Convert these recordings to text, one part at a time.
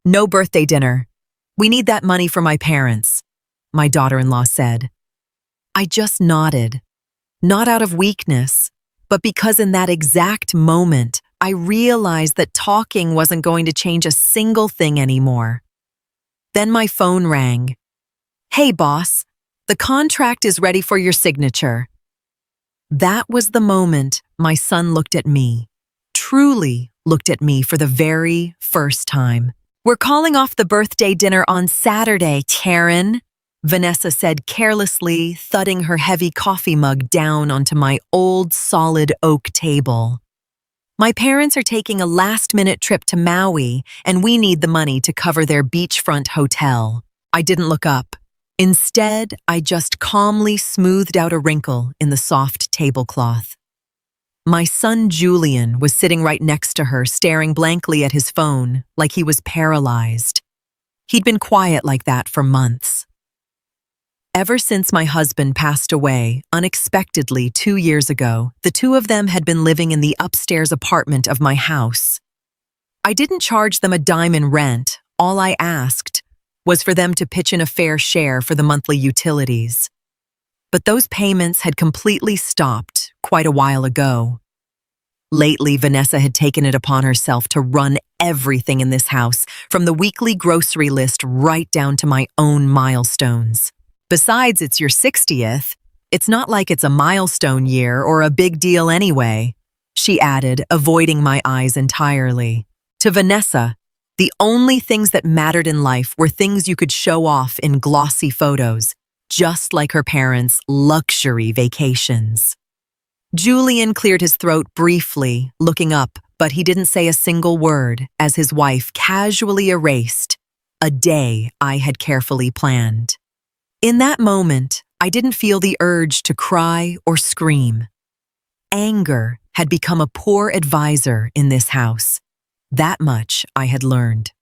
No birthday dinner. We need that money for my parents, my daughter-in-law said. I just nodded, not out of weakness, but because in that exact moment, I realized that talking wasn't going to change a single thing anymore. Then my phone rang. Hey, boss, the contract is ready for your signature. That was the moment my son looked at me, truly looked at me for the very first time. We're calling off the birthday dinner on Saturday, Karen, Vanessa said carelessly, thudding her heavy coffee mug down onto my old solid oak table. My parents are taking a last-minute trip to Maui, and we need the money to cover their beachfront hotel. I didn't look up. Instead, I just calmly smoothed out a wrinkle in the soft tablecloth. My son Julian was sitting right next to her, staring blankly at his phone, like he was paralyzed. He'd been quiet like that for months. Ever since my husband passed away, unexpectedly 2 years ago, the two of them had been living in the upstairs apartment of my house. I didn't charge them a dime in rent. All I asked was for them to pitch in a fair share for the monthly utilities. But those payments had completely stopped quite a while ago. Lately, Vanessa had taken it upon herself to run everything in this house, from the weekly grocery list right down to my own milestones. Besides, it's your 60th. It's not like it's a milestone year or a big deal anyway, she added, avoiding my eyes entirely. To Vanessa, the only things that mattered in life were things you could show off in glossy photos, just like her parents' luxury vacations. Julian cleared his throat briefly, looking up, but he didn't say a single word as his wife casually erased a day I had carefully planned. In that moment, I didn't feel the urge to cry or scream. Anger had become a poor advisor in this house. That much I had learned.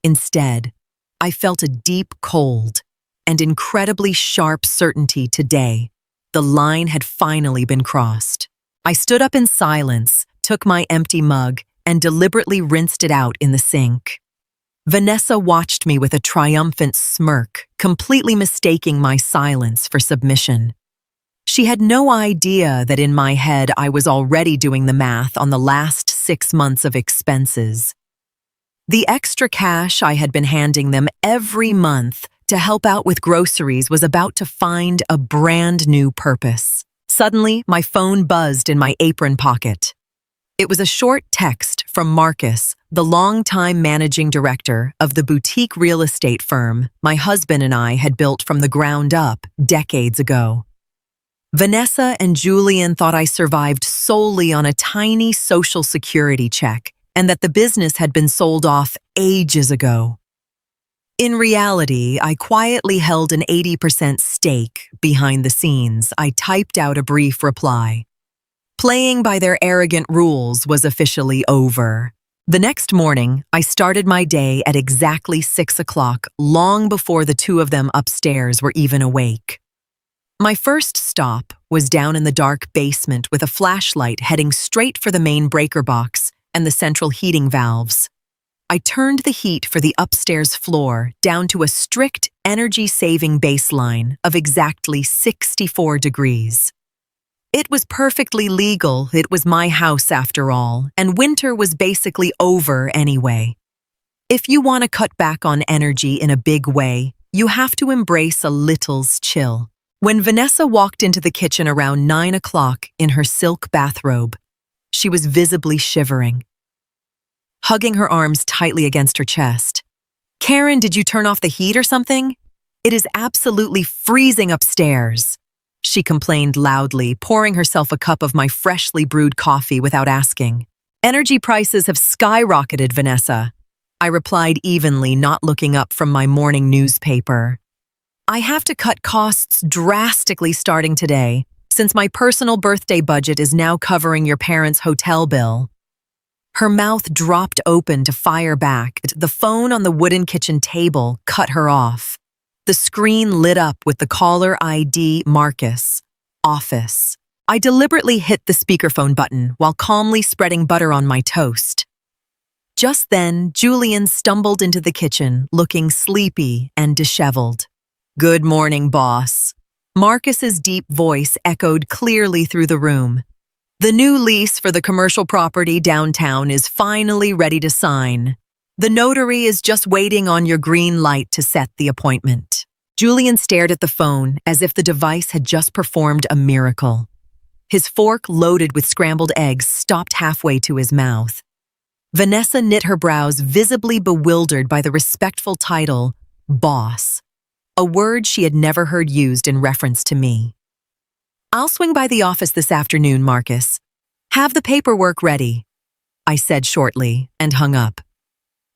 Instead, I felt a deep cold and incredibly sharp certainty today. The line had finally been crossed. I stood up in silence, took my empty mug, and deliberately rinsed it out in the sink. Vanessa watched me with a triumphant smirk, completely mistaking my silence for submission. She had no idea that in my head I was already doing the math on the last 6 months of expenses. The extra cash I had been handing them every month to help out with groceries was about to find a brand new purpose. Suddenly, my phone buzzed in my apron pocket. It was a short text from Marcus, the longtime managing director of the boutique real estate firm my husband and I had built from the ground up decades ago. Vanessa and Julian thought I survived solely on a tiny social security check and that the business had been sold off ages ago. In reality, I quietly held an 80% stake behind the scenes. I typed out a brief reply. Playing by their arrogant rules was officially over. The next morning, I started my day at exactly 6 o'clock, long before the two of them upstairs were even awake. My first stop was down in the dark basement with a flashlight heading straight for the main breaker box and the central heating valves. I turned the heat for the upstairs floor down to a strict energy-saving baseline of exactly 64 degrees. It was perfectly legal. It was my house after all, and winter was basically over anyway. If you want to cut back on energy in a big way, you have to embrace a little's chill. When Vanessa walked into the kitchen around 9 o'clock in her silk bathrobe, she was visibly shivering, hugging her arms tightly against her chest. "Karen, did you turn off the heat or something? It is absolutely freezing upstairs," she complained loudly, pouring herself a cup of my freshly brewed coffee without asking. "Energy prices have skyrocketed, Vanessa," I replied evenly, not looking up from my morning newspaper. "I have to cut costs drastically starting today, since my personal birthday budget is now covering your parents' hotel bill." Her mouth dropped open to fire back. The phone on the wooden kitchen table cut her off. The screen lit up with the caller ID Marcus, office. I deliberately hit the speakerphone button while calmly spreading butter on my toast. Just then, Julian stumbled into the kitchen, looking sleepy and disheveled. "Good morning, boss." Marcus's deep voice echoed clearly through the room. "The new lease for the commercial property downtown is finally ready to sign. The notary is just waiting on your green light to set the appointment." Julian stared at the phone as if the device had just performed a miracle. His fork, loaded with scrambled eggs, stopped halfway to his mouth. Vanessa knit her brows, visibly bewildered by the respectful title, boss, a word she had never heard used in reference to me. "I'll swing by the office this afternoon, Marcus. Have the paperwork ready," I said shortly and hung up.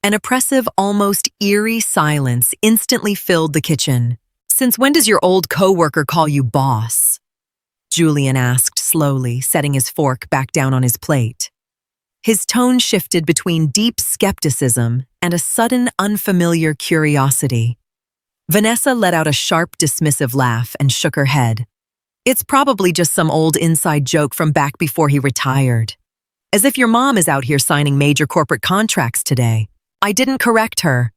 An oppressive, almost eerie silence instantly filled the kitchen. "Since when does your old coworker call you boss?" Julian asked slowly, setting his fork back down on his plate. His tone shifted between deep skepticism and a sudden unfamiliar curiosity. Vanessa let out a sharp, dismissive laugh and shook her head. "It's probably just some old inside joke from back before he retired. As if your mom is out here signing major corporate contracts today." I didn't correct her.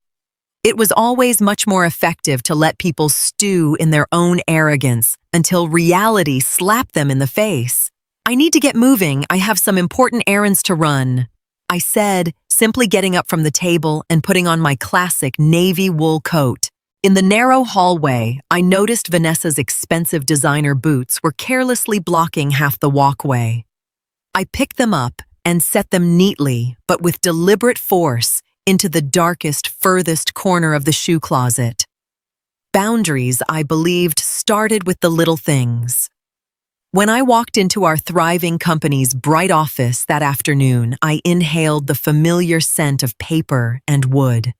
It was always much more effective to let people stew in their own arrogance until reality slapped them in the face. "I need to get moving. I have some important errands to run," I said, simply getting up from the table and putting on my classic navy wool coat. In the narrow hallway, I noticed Vanessa's expensive designer boots were carelessly blocking half the walkway. I picked them up and set them neatly, but with deliberate force, into the darkest, furthest corner of the shoe closet. Boundaries, I believed, started with the little things. When I walked into our thriving company's bright office that afternoon, I inhaled the familiar scent of paper and wood.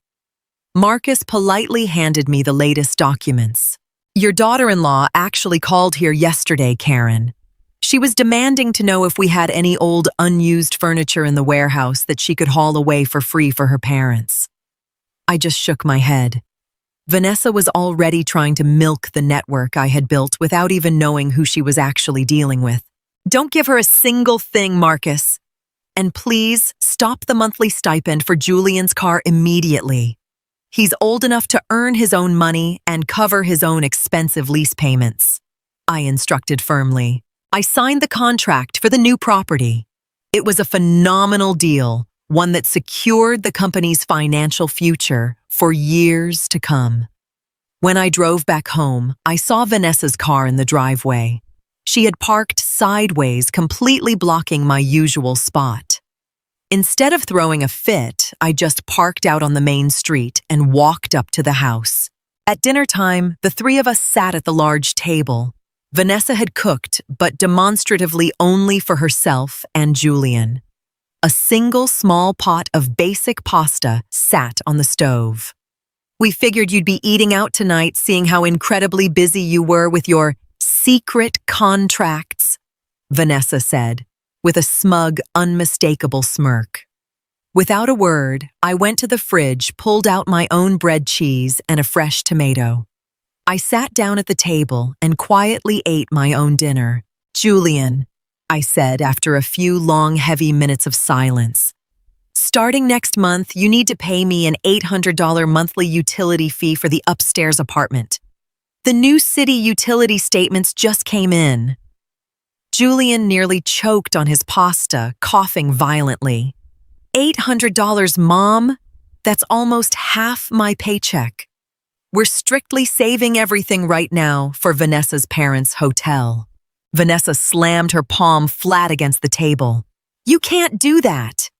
Marcus politely handed me the latest documents. "Your daughter-in-law actually called here yesterday, Karen. She was demanding to know if we had any old unused furniture in the warehouse that she could haul away for free for her parents." I just shook my head. Vanessa was already trying to milk the network I had built without even knowing who she was actually dealing with. "Don't give her a single thing, Marcus. And please stop the monthly stipend for Julian's car immediately. He's old enough to earn his own money and cover his own expensive lease payments," I instructed firmly. I signed the contract for the new property. It was a phenomenal deal, one that secured the company's financial future for years to come. When I drove back home, I saw Vanessa's car in the driveway. She had parked sideways, completely blocking my usual spot. Instead of throwing a fit, I just parked out on the main street and walked up to the house. At dinner time, the three of us sat at the large table. Vanessa had cooked, but demonstratively only for herself and Julian. A single small pot of basic pasta sat on the stove. "We figured you'd be eating out tonight, seeing how incredibly busy you were with your secret contracts," Vanessa said, with a smug, unmistakable smirk. Without a word, I went to the fridge, pulled out my own bread cheese and a fresh tomato. I sat down at the table and quietly ate my own dinner. "Julian," I said after a few long, heavy minutes of silence, "starting next month, you need to pay me an $800 monthly utility fee for the upstairs apartment. The new city utility statements just came in." Julian nearly choked on his pasta, coughing violently. $800, Mom? That's almost half my paycheck. We're strictly saving everything right now for Vanessa's parents' hotel." Vanessa slammed her palm flat against the table. "You can't do that.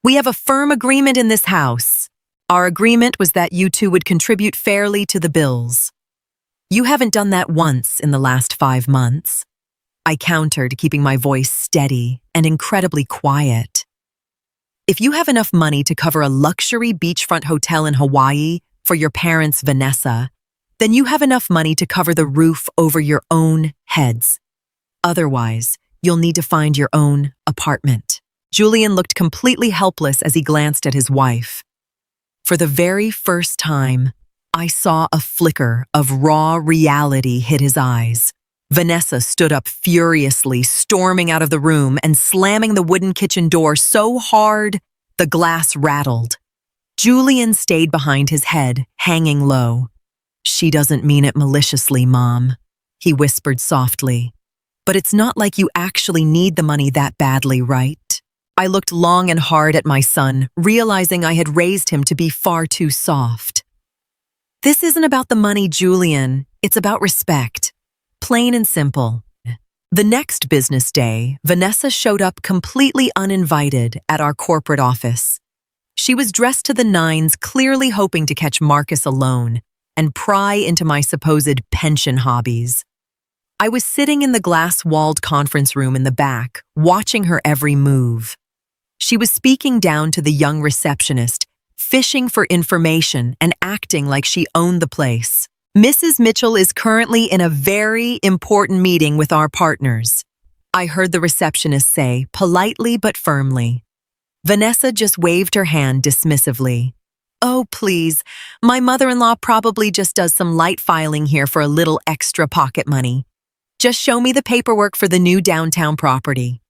We have a firm agreement in this house. Our agreement was that you two would contribute fairly to the bills. You haven't done that once in the last 5 months." I countered, keeping my voice steady and incredibly quiet. "If you have enough money to cover a luxury beachfront hotel in Hawaii for your parents, Vanessa, then you have enough money to cover the roof over your own heads. Otherwise, you'll need to find your own apartment." Julian looked completely helpless as he glanced at his wife. For the very first time, I saw a flicker of raw reality hit his eyes. Vanessa stood up furiously, storming out of the room and slamming the wooden kitchen door so hard, The glass rattled. Julian stayed behind his head, hanging low. "She doesn't mean it maliciously, Mom," he whispered softly. "But it's not like you actually need the money that badly, right?" I looked long and hard at my son, realizing I had raised him to be far too soft. "This isn't about the money, Julian. It's about respect. Plain and simple." The next business day, Vanessa showed up completely uninvited at our corporate office. She was dressed to the nines, clearly hoping to catch Marcus alone and pry into my supposed pension hobbies. I was sitting in the glass-walled conference room in the back, watching her every move. She was speaking down to the young receptionist, fishing for information and acting like she owned the place. "Mrs. Mitchell is currently in a very important meeting with our partners," I heard the receptionist say, politely but firmly. Vanessa just waved her hand dismissively. "Oh, please, my mother-in-law probably just does some light filing here for a little extra pocket money. Just show me the paperwork for the new downtown property."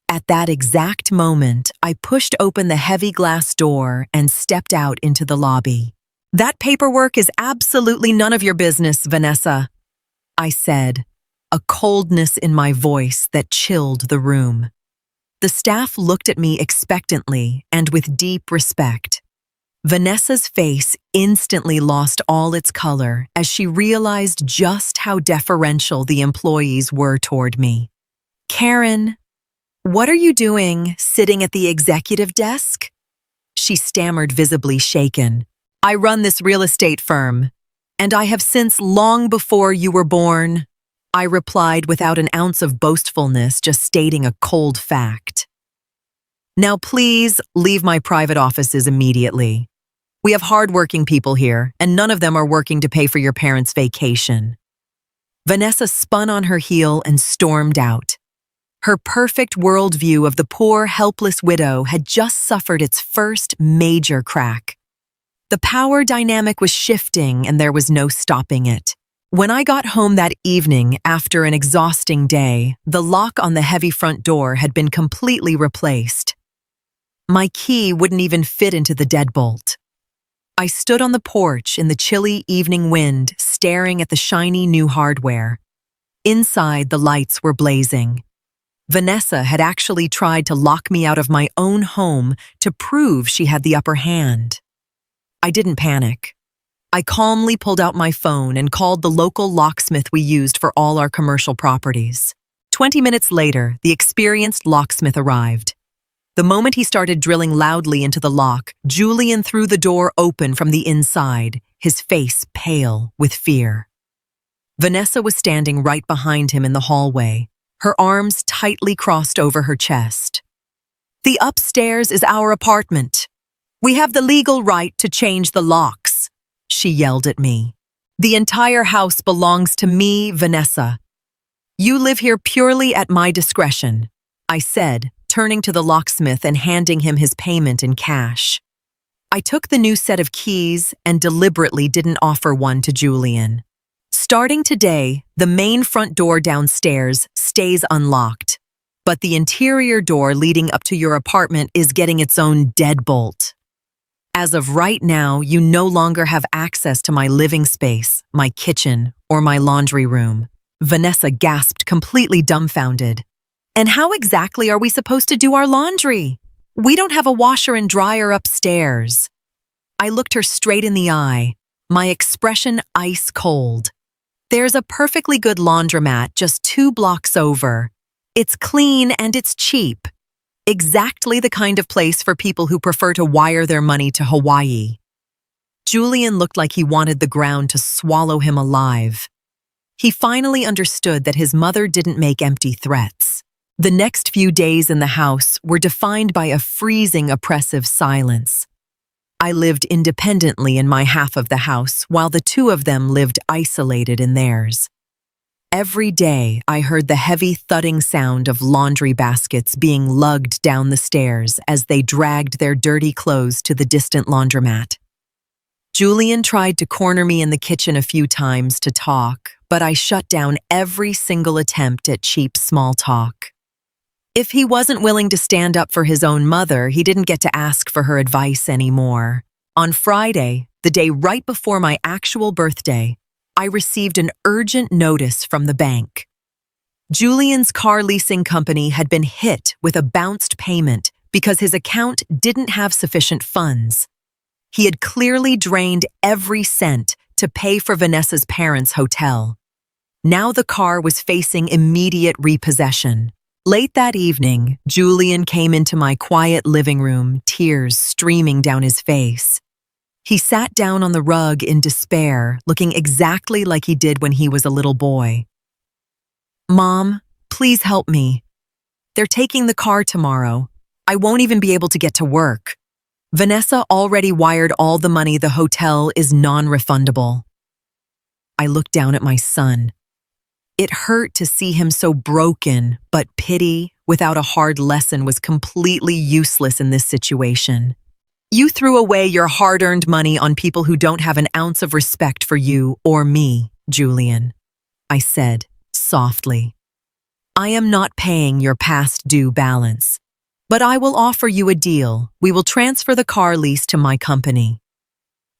At that exact moment, I pushed open the heavy glass door and stepped out into the lobby. "That paperwork is absolutely none of your business, Vanessa," I said, a coldness in my voice that chilled the room. The staff looked at me expectantly and with deep respect. Vanessa's face instantly lost all its color as she realized just how deferential the employees were toward me. "Karen, what are you doing sitting at the executive desk?" She stammered, visibly shaken. "I run this real estate firm, and I have since long before you were born," I replied without an ounce of boastfulness, just stating a cold fact. "Now please leave my private offices immediately. We have hardworking people here, and none of them are working to pay for your parents' vacation." Vanessa spun on her heel and stormed out. Her perfect worldview of the poor, helpless widow had just suffered its first major crack. The power dynamic was shifting, and there was no stopping it. When I got home that evening after an exhausting day, the lock on the heavy front door had been completely replaced. My key wouldn't even fit into the deadbolt. I stood on the porch in the chilly evening wind, staring at the shiny new hardware. Inside, the lights were blazing. Vanessa had actually tried to lock me out of my own home to prove she had the upper hand. I didn't panic. I calmly pulled out my phone and called the local locksmith we used for all our commercial properties. 20 minutes later, the experienced locksmith arrived. The moment he started drilling loudly into the lock, Julian threw the door open from the inside, his face pale with fear. Vanessa was standing right behind him in the hallway, her arms tightly crossed over her chest. "The upstairs is our apartment. We have the legal right to change the locks," she yelled at me. "The entire house belongs to me, Vanessa. You live here purely at my discretion," I said, turning to the locksmith and handing him his payment in cash. I took the new set of keys and deliberately didn't offer one to Julian. "Starting today, the main front door downstairs stays unlocked, but the interior door leading up to your apartment is getting its own deadbolt. As of right now, you no longer have access to my living space, my kitchen, or my laundry room." Vanessa gasped, completely dumbfounded. "And how exactly are we supposed to do our laundry? We don't have a washer and dryer upstairs." I looked her straight in the eye, my expression ice cold. "There's a perfectly good laundromat just 2 blocks over. It's clean and it's cheap. Exactly the kind of place for people who prefer to wire their money to Hawaii." Julian looked like he wanted the ground to swallow him alive. He finally understood that his mother didn't make empty threats. The next few days in the house were defined by a freezing, oppressive silence. I lived independently in my half of the house, while the two of them lived isolated in theirs. Every day, I heard the heavy thudding sound of laundry baskets being lugged down the stairs as they dragged their dirty clothes to the distant laundromat. Julian tried to corner me in the kitchen a few times to talk, but I shut down every single attempt at cheap small talk. If he wasn't willing to stand up for his own mother, he didn't get to ask for her advice anymore. On Friday, the day right before my actual birthday, I received an urgent notice from the bank. Julian's car leasing company had been hit with a bounced payment because his account didn't have sufficient funds. He had clearly drained every cent to pay for Vanessa's parents' hotel. Now the car was facing immediate repossession. Late that evening, Julian came into my quiet living room, tears streaming down his face. He sat down on the rug in despair, looking exactly like he did when he was a little boy. "Mom, please help me. They're taking the car tomorrow. I won't even be able to get to work. Vanessa already wired all the money. The hotel is non-refundable." I looked down at my son. It hurt to see him so broken, but pity, without a hard lesson, was completely useless in this situation. "You threw away your hard-earned money on people who don't have an ounce of respect for you or me, Julian," I said softly. "I am not paying your past due balance, but I will offer you a deal. We will transfer the car lease to my company.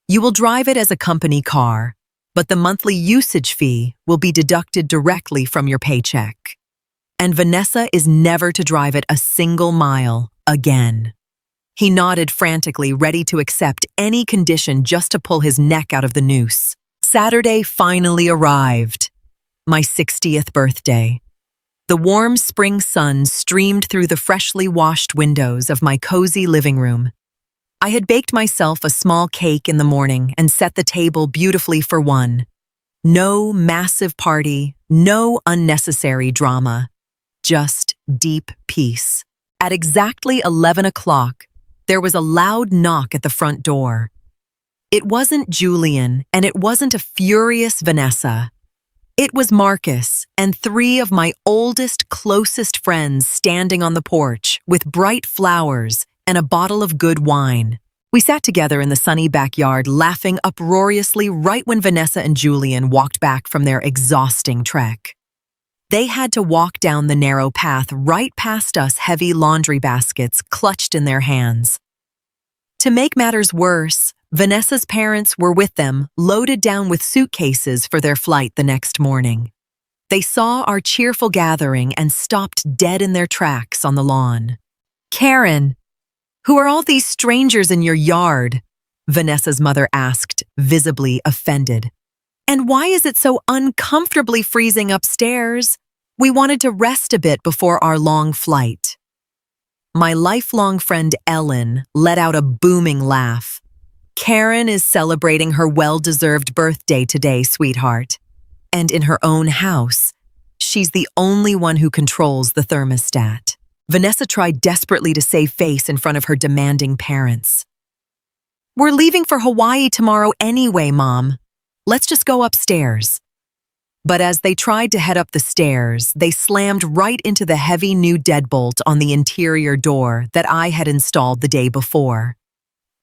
You will drive it as a company car, but the monthly usage fee will be deducted directly from your paycheck. And Vanessa is never to drive it a single mile again." He nodded frantically, ready to accept any condition just to pull his neck out of the noose. Saturday finally arrived. My 60th birthday. The warm spring sun streamed through the freshly washed windows of my cozy living room. I had baked myself a small cake in the morning and set the table beautifully for one. No massive party, no unnecessary drama, just deep peace. At exactly 11 o'clock, there was a loud knock at the front door. It wasn't Julian, and it wasn't a furious Vanessa. It was Marcus and 3 of my oldest, closest friends standing on the porch with bright flowers and a bottle of good wine. We sat together in the sunny backyard, laughing uproariously right when Vanessa and Julian walked back from their exhausting trek. They had to walk down the narrow path right past us, heavy laundry baskets clutched in their hands. To make matters worse, Vanessa's parents were with them, loaded down with suitcases for their flight the next morning. They saw our cheerful gathering and stopped dead in their tracks on the lawn. "Karen, who are all these strangers in your yard?" Vanessa's mother asked, visibly offended. "And why is it so uncomfortably freezing upstairs? We wanted to rest a bit before our long flight." My lifelong friend Ellen let out a booming laugh. "Karen is celebrating her well-deserved birthday today, sweetheart. And in her own house, she's the only one who controls the thermostat." Vanessa tried desperately to save face in front of her demanding parents. "We're leaving for Hawaii tomorrow anyway, Mom. Let's just go upstairs." But as they tried to head up the stairs, they slammed right into the heavy new deadbolt on the interior door that I had installed the day before.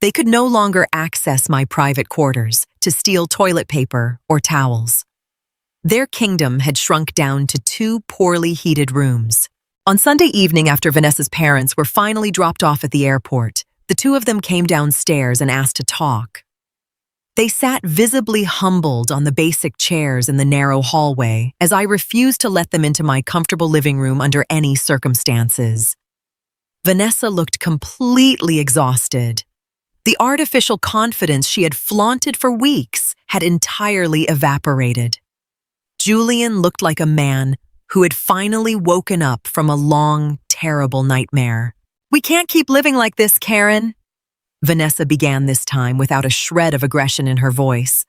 They could no longer access my private quarters to steal toilet paper or towels. Their kingdom had shrunk down to 2 poorly heated rooms. On Sunday evening, after Vanessa's parents were finally dropped off at the airport, the 2 of them came downstairs and asked to talk. They sat visibly humbled on the basic chairs in the narrow hallway as I refused to let them into my comfortable living room under any circumstances. Vanessa looked completely exhausted. The artificial confidence she had flaunted for weeks had entirely evaporated. Julian looked like a man who had finally woken up from a long, terrible nightmare. "We can't keep living like this, Karen," Vanessa began this time without a shred of aggression in her voice.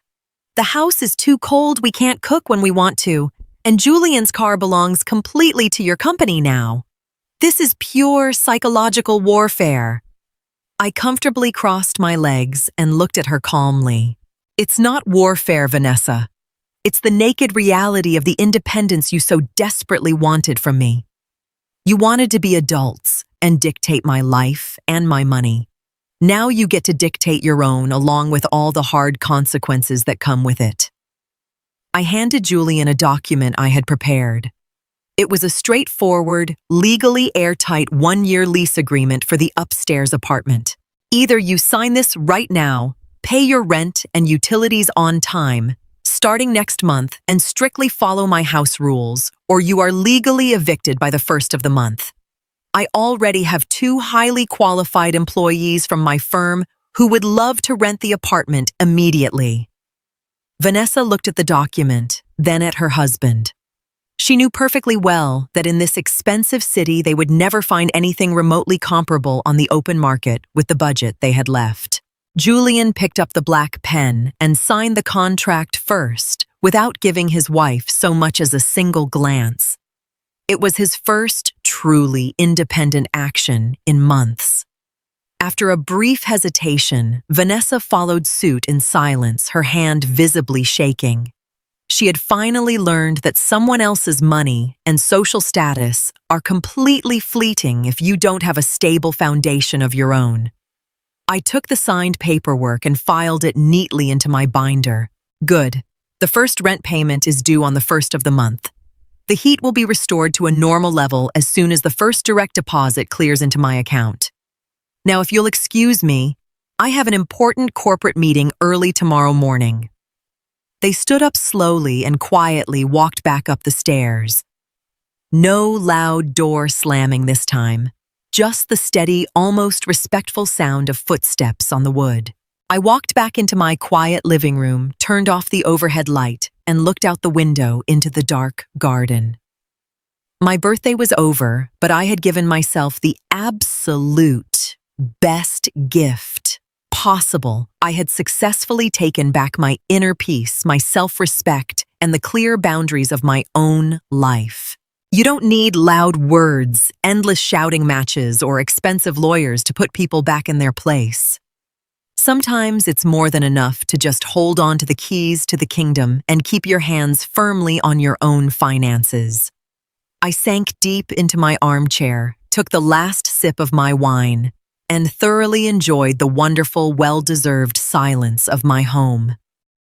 "The house is too cold, we can't cook when we want to, and Julian's car belongs completely to your company now. This is pure psychological warfare." I comfortably crossed my legs and looked at her calmly. "It's not warfare, Vanessa. It's the naked reality of the independence you so desperately wanted from me. You wanted to be adults and dictate my life and my money. Now you get to dictate your own, along with all the hard consequences that come with it." I handed Julian a document I had prepared. It was a straightforward, legally airtight 1-year lease agreement for the upstairs apartment. Either you sign this right now, pay your rent and utilities on time, starting next month, and strictly follow my house rules, or you are legally evicted by the first of the month. I already have 2 highly qualified employees from my firm who would love to rent the apartment immediately. Vanessa looked at the document, then at her husband. She knew perfectly well that in this expensive city they would never find anything remotely comparable on the open market with the budget they had left. Julian picked up the black pen and signed the contract first, without giving his wife so much as a single glance. It was his first truly independent action in months. After a brief hesitation, Vanessa followed suit in silence, her hand visibly shaking. She had finally learned that someone else's money and social status are completely fleeting if you don't have a stable foundation of your own. I took the signed paperwork and filed it neatly into my binder. Good. The first rent payment is due on the first of the month. The heat will be restored to a normal level as soon as the first direct deposit clears into my account. Now, if you'll excuse me, I have an important corporate meeting early tomorrow morning. They stood up slowly and quietly walked back up the stairs. No loud door slamming this time, just the steady, almost respectful sound of footsteps on the wood. I walked back into my quiet living room, turned off the overhead light, and looked out the window into the dark garden. My birthday was over, but I had given myself the absolute best gift possible. I had successfully taken back my inner peace, my self-respect, and the clear boundaries of my own life. You don't need loud words, endless shouting matches, or expensive lawyers to put people back in their place. Sometimes it's more than enough to just hold on to the keys to the kingdom and keep your hands firmly on your own finances. I sank deep into my armchair, took the last sip of my wine, and thoroughly enjoyed the wonderful, well-deserved silence of my home.